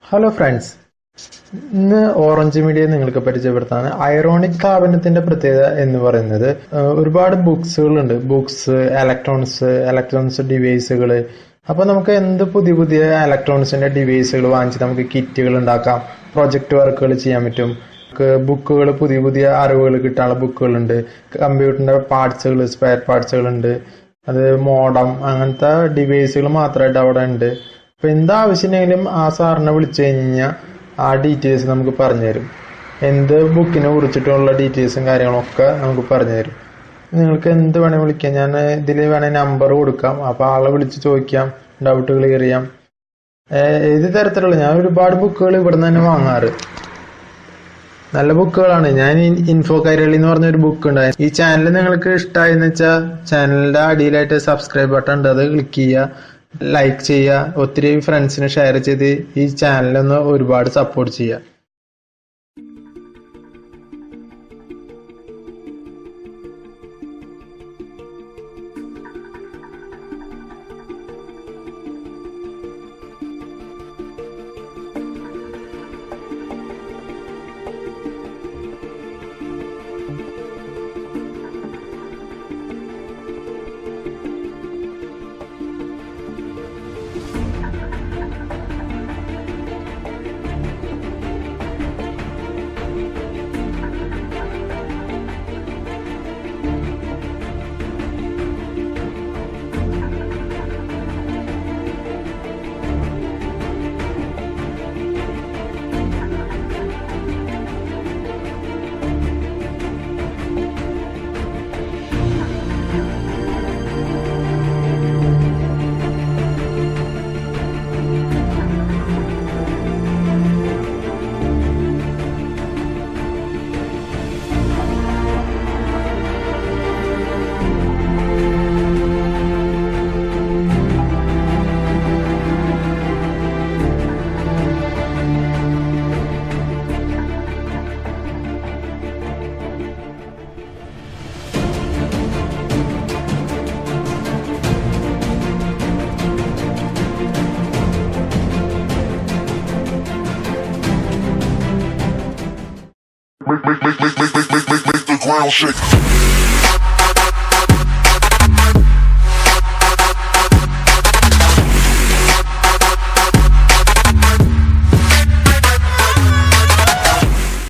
Hello friends, ഇന്ന് orange media നിങ്ങൾക്ക് പരിചയപ്പെടുത്താണ്. Ironic സ്ഥാപനത്തിന്റെ പ്രത്യേകത എന്ന് പറയുന്നത് ഒരുപാട് ബുക്സുകളുണ്ട്. Books, electronics ഡിവൈസുകൾ. അപ്പൊ നമുക്ക് എന്ത് പുതിയ പുതിയ ഇലക്ട്രോണിക്സിന്റെ ഡിവൈസുകൾ വാങ്ങിച്ച് നമുക്ക് കിറ്റുകൾ ഉണ്ടാക്കാം, പ്രൊജക്ട് വർക്കുകൾ ചെയ്യാൻ പറ്റും. ബുക്കുകൾ, പുതിയ പുതിയ അറിവുകൾ കിട്ടാനുള്ള ബുക്കുകളുണ്ട്. കമ്പ്യൂട്ടറിന്റെ പാർട്സുകൾ, സ്പെയർ പാർട്സുകൾ ഉണ്ട്. അത് മോഡം, അങ്ങനത്തെ ഡിവൈസുകൾ മാത്രമായിട്ട് അവിടെ ഉണ്ട്. അപ്പൊ എന്താവശ്യമുണ്ടെങ്കിലും ആ സാറിനെ വിളിച്ചു കഴിഞ്ഞാൽ ആ ഡീറ്റെയിൽസ് നമുക്ക് പറഞ്ഞുതരും. എന്ത് ബുക്കിനെ കുറിച്ചിട്ടുള്ള ഡീറ്റെയിൽസും കാര്യങ്ങളും ഒക്കെ നമുക്ക് പറഞ്ഞുതരും. നിങ്ങൾക്ക് എന്ത് വേണേൽ വിളിക്കാം. ഞാൻ ഇതിൽ വേണേൽ നമ്പർ കൊടുക്കാം. അപ്പൊ ആളെ വിളിച്ച് ചോദിക്കാം, ഡൗട്ട് ക്ലിയർ ചെയ്യാം. ഏത് തരത്തിലുള്ള, ഞാൻ ഒരുപാട് ബുക്കുകൾ ഇവിടെ നിന്ന് തന്നെ വാങ്ങാറ്. നല്ല ബുക്കുകളാണ്. ഞാൻ ഇൻഫോ കൈരളി എന്ന് പറഞ്ഞൊരു ബുക്ക് ഉണ്ട്. ഈ ചാനൽ നിങ്ങൾക്ക് ഇഷ്ടമായെന്ന് വെച്ചാൽ ചാനലിന്റെ അടിയിലായിട്ട് സബ്സ്ക്രൈബ് ബട്ടൺ ഉണ്ട്, അത് ക്ലിക്ക് ചെയ്യുക, ലൈക്ക് ചെയ്യുക, ഒത്തിരി ഫ്രണ്ട്സിന് ഷെയർ ചെയ്ത് ഈ ചാനലൊന്ന് ഒരുപാട് സപ്പോർട്ട് ചെയ്യുക. Make the ground shake.